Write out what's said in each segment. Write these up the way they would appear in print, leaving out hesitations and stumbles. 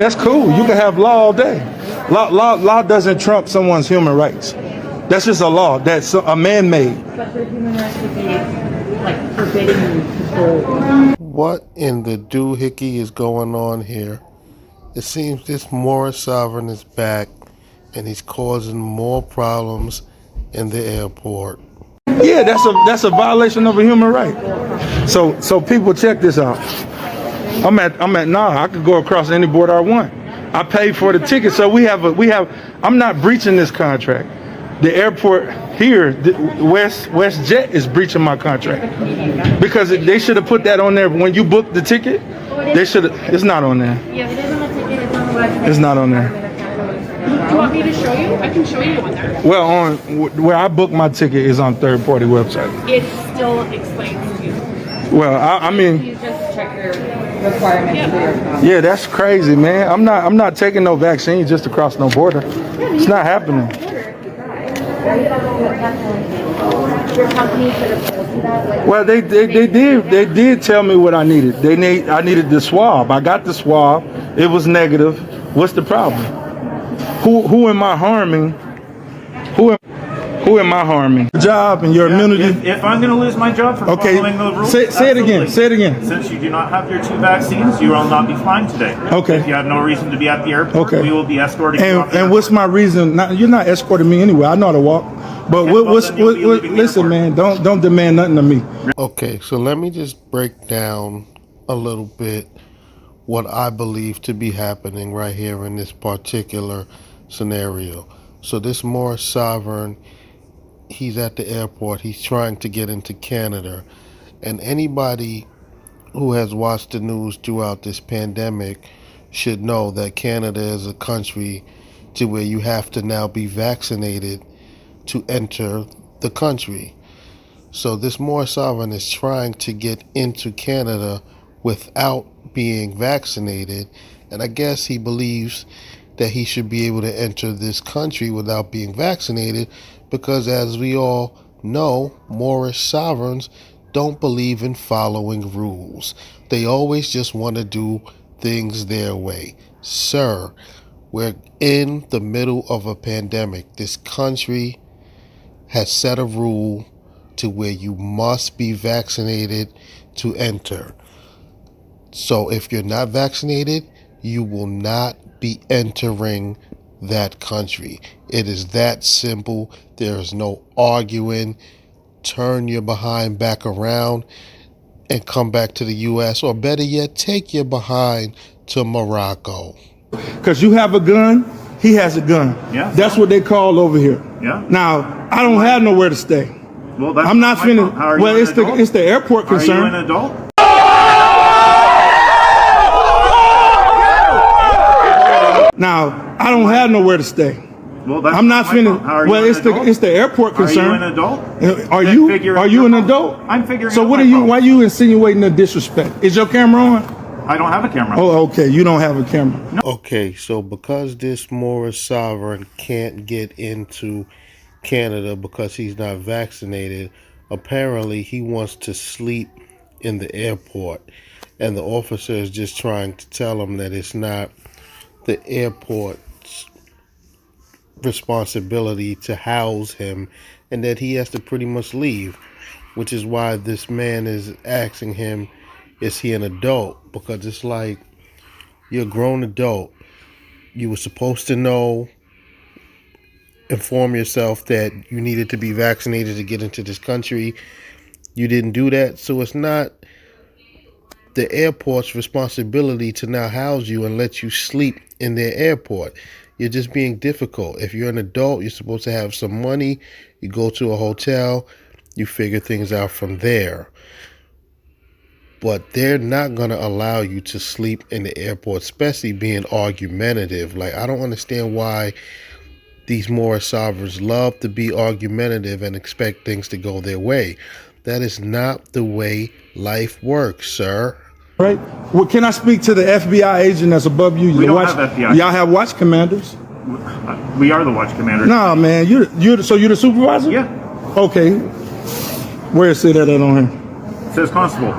That's cool. You can have law all day. Law doesn't trump someone's human rights. That's just a law that's a man-made. But the human rights would be like forbidding people. What in the doohickey is going on here? It seems this Moorish sovereign is back and he's causing more problems in the airport. Yeah, that's a violation of a human right. So people, check this out. I could go across any border I want. I paid for the ticket, so I'm not breaching this contract. The airport here, WestJet is breaching my contract because they should have put that on there when you booked the ticket. They should have. It's not on there. Yeah, it is on the ticket. It's on the website. It's not on there. Do you want me to show you? I can show you on there. Well, on where I booked my ticket is on third-party website. It still explains to you. Well, I mean. You just check your requirements for your account. Yeah, that's crazy, man. I'm not taking no vaccine just to cross no border. It's not happening. Your company should have told you that. Well, they did tell me what I needed. I needed the swab. I got the swab. It was negative. What's the problem? Who am I harming? Who am I harming? Your job and your immunity. If I'm going to lose my job for following the rules, say it again. Say it again. Since you do not have your 2 vaccines, you will not be flying today. Okay. If you have no reason to be at the airport, we will be escorting you off the And what's my reason? You're not escorting me anyway. I know how to walk. But listen, man, don't demand nothing of me. Okay, so let me just break down a little bit what I believe to be happening right here in this particular scenario. So this Moorish sovereign, he's at the airport. He's trying to get into Canada. And anybody who has watched the news throughout this pandemic should know that Canada is a country to where you have to now be vaccinated to enter the country. So this Moorish sovereign is trying to get into Canada without being vaccinated. And I guess he believes that he should be able to enter this country without being vaccinated because, as we all know, Moorish sovereigns don't believe in following rules. They always just want to do things their way. Sir, we're in the middle of a pandemic. This country has set a rule to where you must be vaccinated to enter. So if you're not vaccinated, you will not be entering that country. It is that simple. There is no arguing. Turn your behind back around and come back to the U.S., or better yet, take your behind to Morocco. Because you have a gun, he has a gun. Yeah. That's what they call over here. Yeah. Now, I don't have nowhere to stay. Well, that's I'm not finna. Well, it's the airport concern. Are you an adult? Now, I don't have nowhere to stay. Well, that's I'm not finna. Well, it's the airport concern. Are you an adult? Are you an adult? I'm figuring. So out what my are you? phone. Why are you insinuating the disrespect? Is your camera on? I don't have a camera. Oh, okay. You don't have a camera. No. Okay, so because this Moorish sovereign can't get into Canada because he's not vaccinated, apparently he wants to sleep in the airport. And the officer is just trying to tell him that it's not the airport's responsibility to house him and that he has to pretty much leave, which is why this man is asking him, is he an adult? Because it's like, you're a grown adult. You were supposed to know, inform yourself that you needed to be vaccinated to get into this country. You didn't do that, so it's not the airport's responsibility to now house you and let you sleep in their airport. You're just being difficult. If you're an adult, you're supposed to have some money. You go to a hotel, you figure things out from there. But they're not going to allow you to sleep in the airport, especially being argumentative. Like, I don't understand why these Moorish sovereigns love to be argumentative and expect things to go their way. That is not the way life works, sir. Right? Well, can I speak to the FBI agent that's above you? We don't have FBI. Y'all have watch commanders? We are the watch commanders. Nah, man. So you're the supervisor? Yeah. Okay. Where is it at on here? It says constable.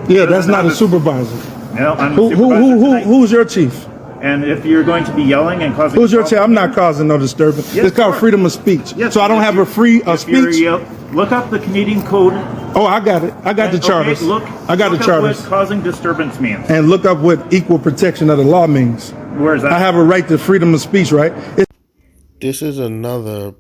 Yeah, that's not a supervisor. No, I'm the supervisor tonight. Who's your chief? And if you're going to be yelling and causing... Who's your a chair? problem I'm not causing no disturbance. Yes, It's called sure. freedom of speech. Yes, So I don't if have you- a free if you're speech. look up the Canadian code. Oh, I got it. I got the charters. Okay, look, I got look the up charters. what causing disturbance means. And look up what equal protection of the law means. Where is that? I have a right to freedom of speech, right? This is another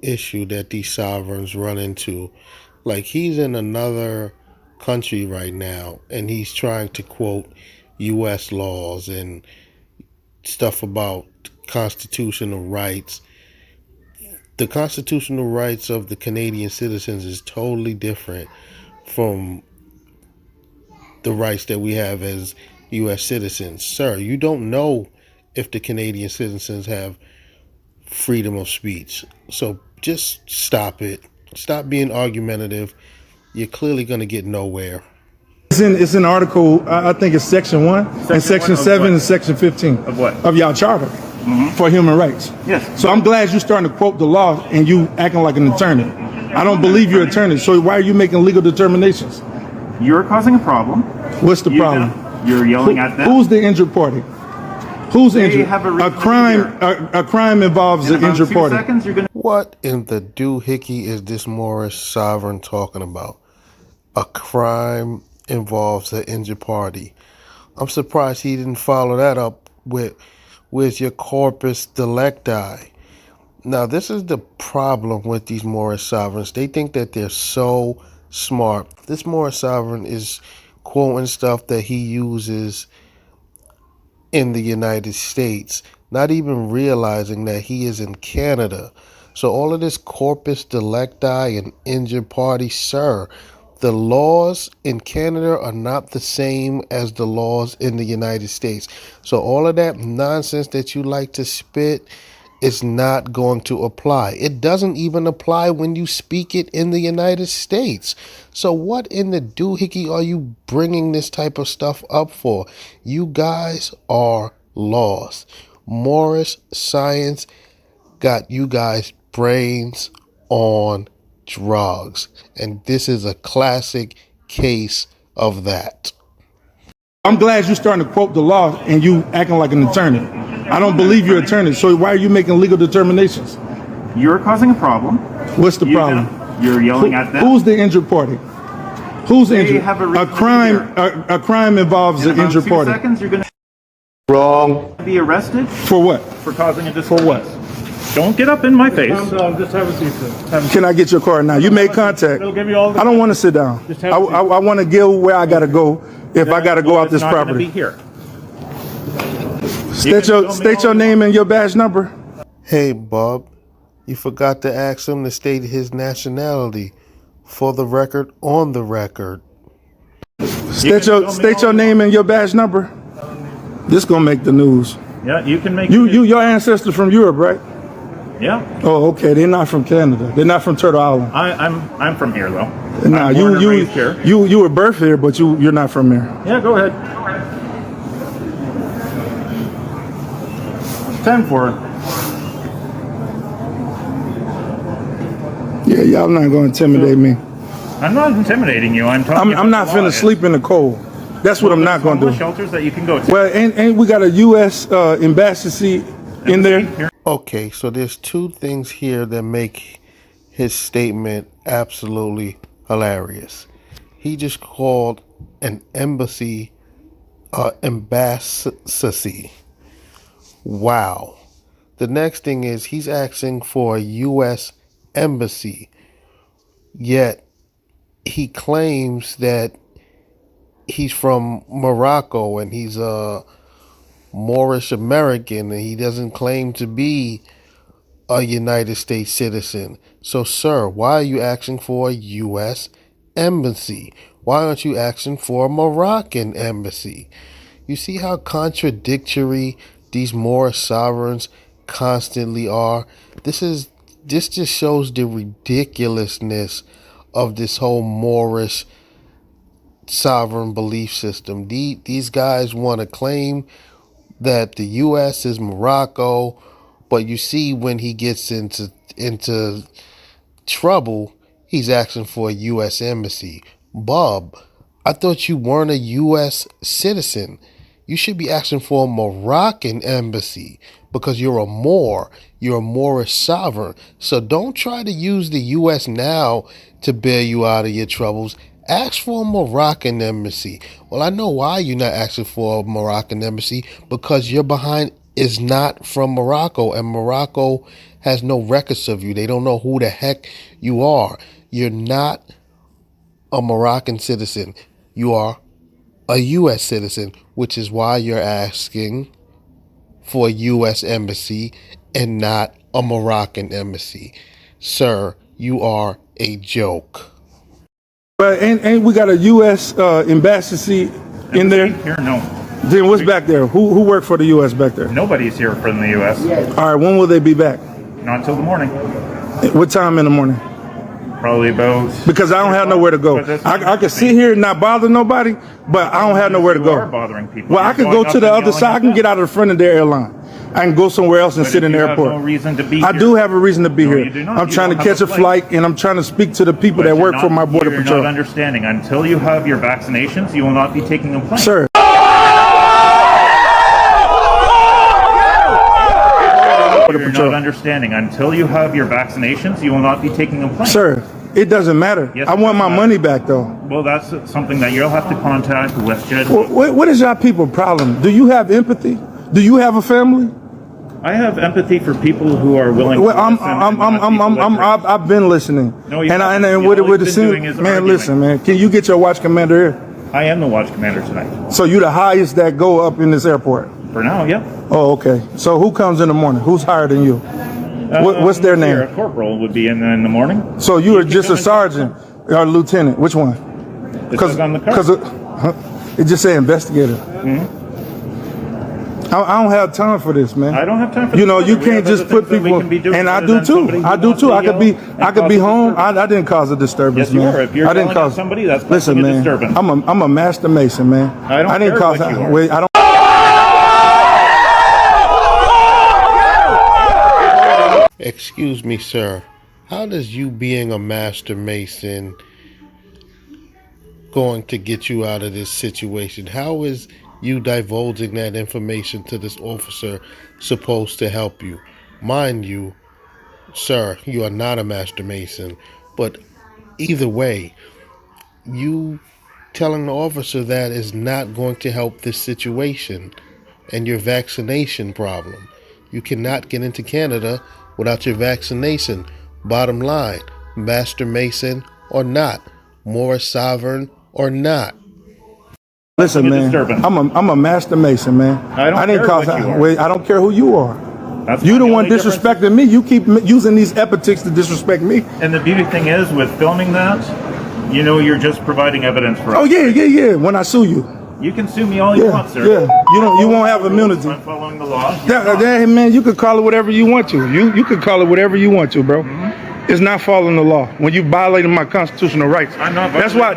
issue that these sovereigns run into. Like, he's in another country right now and he's trying to quote U.S. laws and stuff about constitutional rights. The constitutional rights of the Canadian citizens is totally different from the rights that we have as U.S. citizens. Sir, you don't know if the Canadian citizens have freedom of speech. So just stop it. Stop being argumentative. You're clearly going to get nowhere. It's in article, I think it's section 1 and section 1 of 7 what? and section 15 Of what? of y'all charter for human rights. Yes. So I'm glad you're starting to quote the law and you acting like an attorney. I don't believe you're an attorney. So why are you making legal determinations? You're causing a problem. What's the problem? You're yelling at them. Who's the injured party? Who's injured? have a A reason to be crime. there. A crime involves In an about injured 2 party. seconds, you're going to... What in the doohickey is this Moorish sovereign talking about? A crime involves an injured party. I'm surprised he didn't follow that up with your corpus delicti. Now, this is the problem with these Moorish sovereigns. They think that they're so smart. This Moorish sovereign is quoting stuff that he uses in the United States, not even realizing that he is in Canada. So all of this corpus delicti and injured party, sir, the laws in Canada are not the same as the laws in the United States. So all of that nonsense that you like to spit is not going to apply. It doesn't even apply when you speak it in the United States. So what in the doohickey are you bringing this type of stuff up for? You guys are lost. Moorish science got you guys brains on drugs. And this is a classic case of that. I'm glad you're starting to quote the law and you acting like an attorney. I don't believe you're an attorney. So why are you making legal determinations? You're causing a problem. What's the problem? You're yelling at them. Who's the injured party? Who's injured? have a reason to be crime. A crime involves In an about injured 2 party. seconds, you're going to Wrong. be arrested For what? for causing a disturbance. For what? Don't get up in my face. Just have a seat, sir. Can I get your card now? You made contact. They'll give you all the- I don't want to sit down. Just I, have a seat. I want to go where I got to go if I got to go out this It's not gonna property. be here. State your name and your badge number. Hey, Bob, you forgot to ask him to state his nationality. For the record, on the record. State your name and your badge number. This gonna make the news. Yeah, you can make Your ancestors from Europe, right? Yeah, Oh, okay. They're not from Canada. They're not from Turtle Island. I'm from here though. Nah, I'm born and raised here. you were birthed here, but you're not from here. Yeah, go ahead. 10-4. Yeah, y'all not gonna intimidate me. I'm not intimidating you. I'm talking. I'm not finna sleep in the cold. That's what I'm not gonna do. Shelters that you can go to. Well, ain't we got a U.S. Embassy in there? Okay, so there's two things here that make his statement absolutely hilarious. He just called an embassy embassy. Wow. The next thing is he's asking for a U.S. embassy, yet he claims that he's from Morocco and he's a Moorish American and he doesn't claim to be a United States citizen. So, sir, why are you asking for a U.S. embassy? Why aren't you asking for a Moroccan embassy? You see how contradictory these Moorish sovereigns constantly are? This just shows the ridiculousness of this whole Moorish sovereign belief system. These guys want to claim that the U.S. is Morocco, but you see when he gets into trouble, he's asking for a U.S. embassy. Bob, I thought you weren't a U.S. citizen. You should be asking for a Moroccan embassy because you're a Moor. You're a Moorish sovereign. So don't try to use the U.S. now to bail you out of your troubles. Ask for a Moroccan embassy. Well, I know why you're not asking for a Moroccan embassy, because your behind is not from Morocco, and Morocco has no records of you. They don't know who the heck you are. You're not a Moroccan citizen. You are a U.S. citizen, which is why you're asking for a U.S. embassy and not a Moroccan embassy. Sir, you are a joke. But ain't we got a U.S. Embassy in there? Here, no. Then what's back there? Who worked for the U.S. back there? Nobody's here from the U.S. All right, when will they be back? Not until the morning. What time in the morning? Probably about... Because I don't have nowhere to go. I can sit here and not bother nobody, but I don't have nowhere to You are go. bothering people. Well, I You're could go going to up the and other yelling side. I at can them. get out of the front of their airline. I can go somewhere else and But sit in the you have airport. no reason to be I here. do have a reason to be No, here. you do not. I'm You trying to don't have catch a a flight, and I'm trying to speak to the people But that you're work for not- my border you're patrol. not understanding. Until you have your vaccinations, you will not be taking a plane. Sir. You're not understanding. Until you have your vaccinations, you will not be taking a plane. Sir, it doesn't matter. Yes, I it want does my matter. money back, though. Well, that's something that you'll have to contact WestJet. What is y'all people problem? Do you have empathy? Do you have a family? I have empathy for people who are willing Well, to listen and not people that drink. I've been listening. No, you and haven't. and All what you've it been seems, doing is man, arguing. listen, man. Can you get your watch commander here? I am the watch commander tonight. So you the highest that go up in this airport? For now, yeah. Oh, okay. So who comes in the morning? Who's higher than you? What's their name? A corporal would be in the morning. So you are can just come a and- sergeant or a lieutenant? Which one? It says on the card. Because it just say investigator. I don't have time for this, man. I don't have time for You this know, either. you We can't have just other put things that we people, can be doing and I other do than somebody too. who I do wants too. to I could yell be and I could cause be a home. disturbance. I didn't cause a disturbance, Yes, you man. are. If you're I didn't yelling at cause somebody, that's listen, causing a man. disturbance. I'm a master mason, man. I don't didn't care cause. what you are. Wait, I don't. Excuse me, sir. How does you being a master mason going to get you out of this situation? How is you divulging that information to this officer supposed to help you? Mind you, sir, you are not a master mason, but either way, you telling the officer that is not going to help this situation and your vaccination problem. You cannot get into Canada without your vaccination. Bottom line, master mason or not, Moorish sovereign or not. Listen, man. disturbance. I'm a master mason, man. I don't didn't care cause. what you are. Wait, I don't care who you are. That's You my the one only difference. disrespecting me. You keep using these epithets to disrespect me. And the beauty thing is, with filming that, you know you're just providing evidence for us. Oh yeah. When I sue you. You can sue me all you want, sir. Yeah. You won't have immunity. I'm following the law. Man, you could call it whatever you want to. You could call it whatever you want to, bro. It's not following the law. When you violating my constitutional rights. I'm not That's why.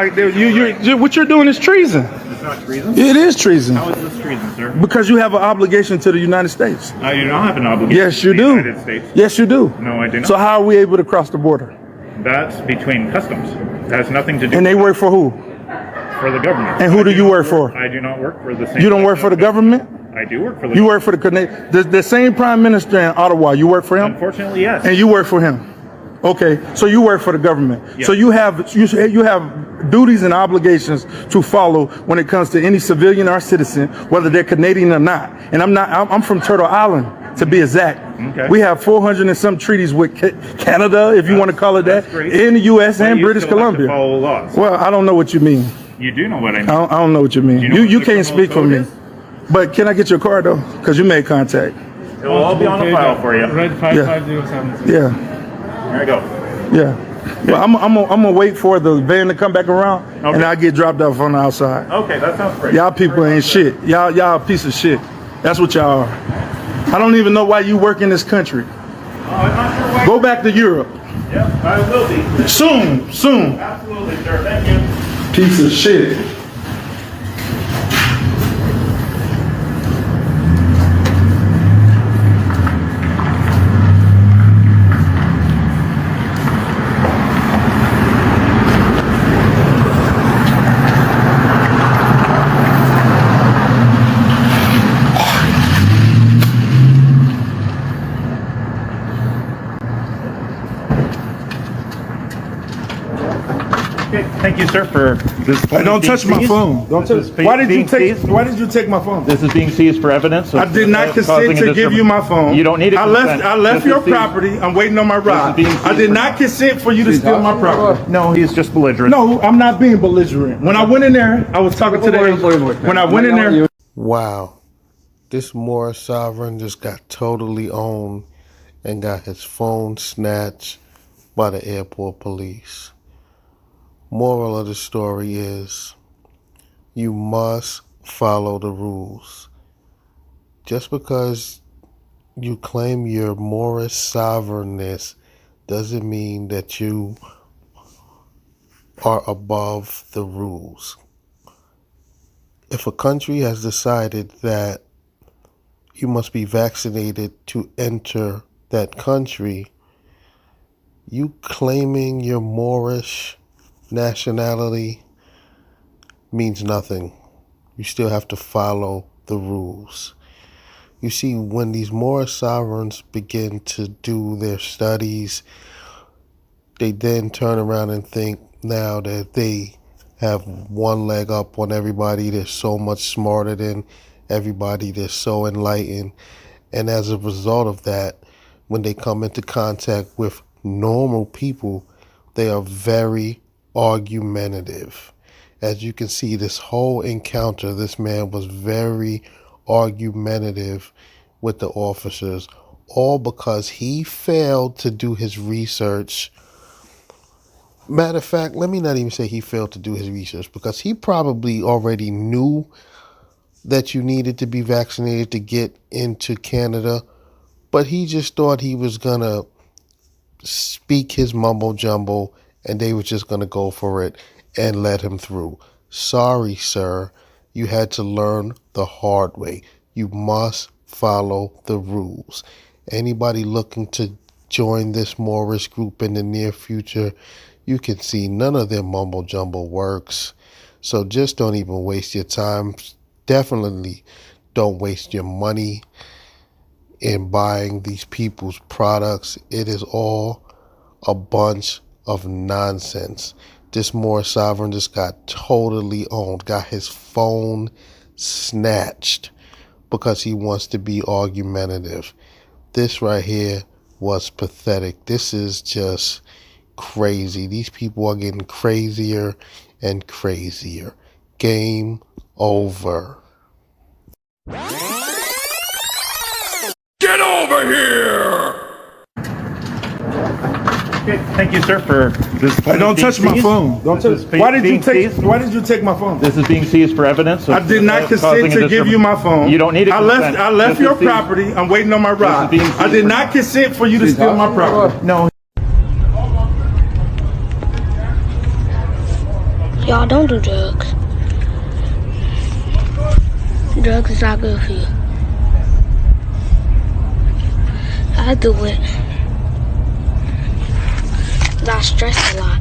violating- What you're doing is treason. It's not treason. It is treason How is this treason, sir? because you have an obligation to the United States. I do not have an obligation. Yes, you to the do. United States. Yes, you do. No, I do not. So how are we able to cross the border? That's between customs. It has nothing to do And they work for who? for the government. And who I do you not work for? I do not work for the same. You don't work for the government? I do work for the You work for the Canadian. The same prime minister in Ottawa. You work for him? Unfortunately, yes. And you work for him. Okay, so you work for the government. Yes. So you have duties and obligations to follow when it comes to any civilian or citizen, whether they're Canadian or not. And I'm from Turtle Island, to be exact. Okay. We have 400 and some treaties with Canada, if you want to call it that, That's great. in the U.S. But and you British still have to Columbia. follow laws. Well, I don't know what you mean. You do know what I mean. I don't know what you mean. Do you know what You the can't criminal speak for code me. is? But can I get your card though? Because you made contact. It will all be on the file for you. Red 55076. Yeah. There you go. Yeah. Well, I'm gonna wait for the van to come back around, Okay. and I'll get dropped off on the outside. Okay, that sounds great. Y'all people ain't shit. Y'all a piece of shit. That's what y'all are. I don't even know why you work in this country. I'm not sure why. Go back to Europe. Yep, I will be. Soon. Absolutely, sir. Thank you. Piece of shit. Thank you, sir, for this. Hey, don't touch my phone. Don't touch. Why did you take? Why did you take my phone? This is being seized for evidence. I did not consent to give you my phone. You don't need it. I left your property. I'm waiting on my ride. I did not consent for you to steal my property. No, he's just belligerent. No, I'm not being belligerent. When I went in there, I was talking to the. When I went in there. Wow. This Moor sovereign just got totally owned and got his phone snatched by the airport police. Moral of the story is you must follow the rules. Just because you claim your Moorish sovereignness doesn't mean that you are above the rules. If a country has decided that you must be vaccinated to enter that country, you claiming your Moorish nationality means nothing. You still have to follow the rules. You see, when these Moorish sovereigns begin to do their studies, they then turn around and think now that they have one leg up on everybody. They're so much smarter than everybody. They're so enlightened. And as a result of that, when they come into contact with normal people, they are very argumentative. As you can see, this whole encounter, this man was very argumentative with the officers, all because he failed to do his research. Matter of fact, let me not even say he failed to do his research, because he probably already knew that you needed to be vaccinated to get into Canada, but he just thought he was gonna speak his mumbo jumbo and they were just gonna go for it and let him through. Sorry, sir. You had to learn the hard way. You must follow the rules. Anybody looking to join this Moorish group in the near future, you can see none of their mumbo jumbo works. So just don't even waste your time. Definitely don't waste your money in buying these people's products. It is all a bunch of nonsense. This Moor sovereign just got totally owned, got his phone snatched because he wants to be argumentative. This right here was pathetic. This is just crazy. These people are getting crazier and crazier. Game over. Get over here! Okay, thank you, sir, for this. Hey, don't touch my phone. Don't touch. Why did you take? Seized? Why did you take my phone? This is being seized for evidence. I did not consent to give you my phone. You don't need it. I left your property. I'm waiting on my ride. I did not consent for you to steal my property. No. Y'all don't do drugs. Drugs is not good for you. I do it. I stress a lot.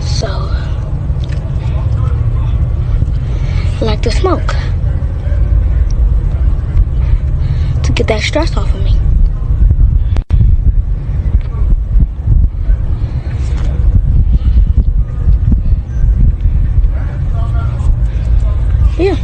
So, I like to smoke to get that stress off of me. Yeah.